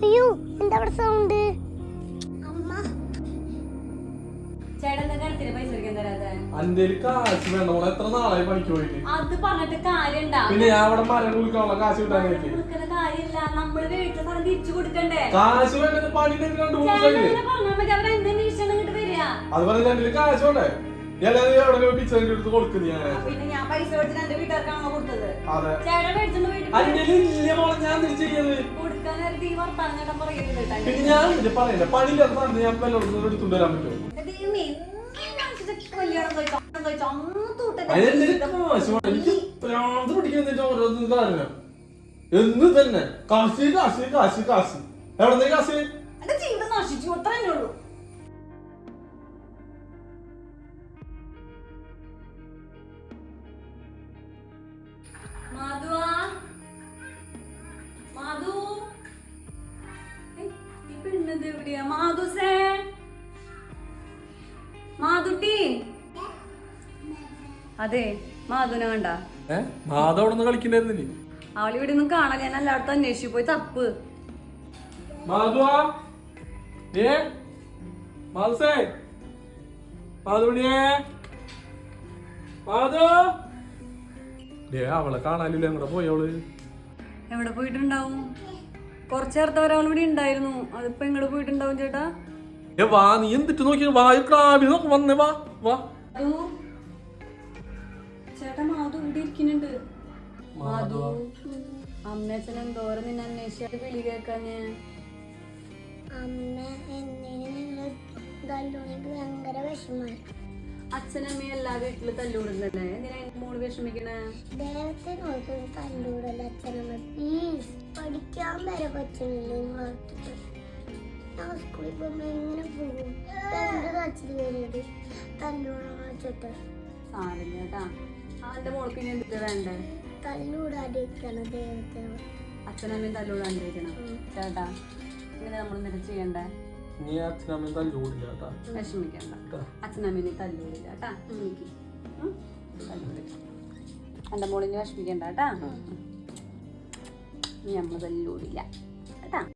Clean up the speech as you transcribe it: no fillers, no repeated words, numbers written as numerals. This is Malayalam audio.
അയ്യോ എന്താ അവിടെ സൗണ്ട്? അമ്മ അന്റെ കാശ് വേണ്ട മോളെ, എത്ര നാളായി പണിക്ക് പോയിട്ട്? അത് പറഞ്ഞിട്ട് കാര്യണ്ടാ? പിന്നെ ഞാൻ അവിടെ മരം കുളിക്കാനുള്ള കാശ് കിട്ടാനായിട്ട് കാര്യമില്ല, നമ്മള് വീട്ടിൽ സാധനം തിരിച്ചു കൊടുക്കണ്ടേ? കാശ് വേണ്ടത് പണി 2 ദിവസമായില്ലേ? പറഞ്ഞാൽ മതി, അവരെന്തെങ്കിലും ഇങ്ങോട്ട് വരിക. അതുപോലെ എന്റെ കാശ് വേണ്ടേ? എല്ലാവരും എവിടെ പിച്ചറിന്റെ അടുത്ത് കൊടുക്കുന്നു ഞാൻ. പിന്നെ ഞാൻ പൈസ കൊടുത്തിട്ട് എന്റെ വീട്ടുകാർക്കാണോ കൊടുത്തത്? അതെ, ചേട്ടൻ മേടിച്ചോണ്ട് വീട്ടിൽ അന്റെ മോളെ ഞാൻ തിരിച്ചത് കൊടുക്കാൻ നേരത്തെ ഈ വർത്താനം ചേട്ടൻ പറയുന്നുണ്ട്. പിന്നെ ഞാൻ പറയണ്ട, പണിയില്ലാത്ത സാധനം ഞാൻ എല്ലായിടത്തും എടുത്തുകൊണ്ട് വരാൻ പറ്റുമോ? എനിക്ക് ഭ്രാന്ത് പിടിക്കുന്ന ഓരോന്നും കാരണം എന്ന് തന്നെ കാശ് കാശ് കാശ് കാശ്. എവിടെ കാശ്? എന്റെ ജീവിതം നശിച്ചു, അത്ര തന്നെ ഉള്ളൂ. അതെ, മാധുനെ കണ്ട? മാധവ കളിക്കണ്ടായിരുന്നില്ലേ? അവളിവിടെ ഒന്നും കാണാൻ ഞാൻ എല്ലായിടത്തും അന്വേഷിച്ചു പോയി. തപ്പ് മാധുവാ, മാധുസേ, മാധുണിയേ, മാധു. അവളെ കാണാനില്ല, എങ്ങടെ പോയവള്? എവിടെ പോയിട്ടുണ്ടാവും? കുറച്ചേരത്തെ ഒരാൾ ഇവിടെ ഉണ്ടായിരുന്നു, അതിപ്പോ എങ്ങോട്ട് പോയിട്ടുണ്ടാവും ചേട്ടാ? വാ, നീ എന്തിട്ട് നോക്കി? വന്നേ, വാ വാ. ചേട്ടാ, മാധു ഇവിടെ ഇരിക്കുന്നുണ്ട്. മാധു, അമ്മയച്ഛൻ എന്തോരം നിന്നെ അന്വേഷിച്ചത് വിളി കേൾക്കാഞ്ഞ്? അമ്മ ഭയങ്കര വിഷമായി. അച്ഛനമ്മയും എല്ലാ വീട്ടിലും തല്ലൂടുന്നല്ലേ, എന്തിനാ മോള് വിഷമിക്കണേ? ദേവത്തെ നോക്കി തല്ലൂടല്ല അച്ഛനമ്മ, പ്ലീസ്. പഠിക്കാൻ വരെ പറ്റുന്നില്ല. ഞാൻ സ്കൂളിൽ പോകുമ്പോ എങ്ങനെ പോകും? രണ്ട് കച്ചിൽ കയറിയിട്ട് തല്ലൂടാൻ വെച്ചിട്ട് സാരം ചേട്ടാ. അവന്റെ മോൾക്ക് ഇനി എന്തിട്ട് വേണ്ടേ? തല്ലൂടാണ്ടിരിക്കണം ദൈവത്തെ. അച്ഛനമ്മയും തല്ലൂടാണ്ടിരിക്കണം. ചേട്ടാ, ഇങ്ങനെ നമ്മൾ എന്തെങ്കിലും ചെയ്യണ്ടേ? നീ അച്ഛനമ്മയും തല്ലൂടില്ല കേട്ടാ. വിഷമിക്കണ്ട, അച്ഛനമ്മേനെ തല്ലൂടില്ല കേട്ടാ. എന്റെ മോളിന് വിഷമിക്കണ്ട കേട്ടാ. നീ അമ്മ തല്ലൂടില്ല.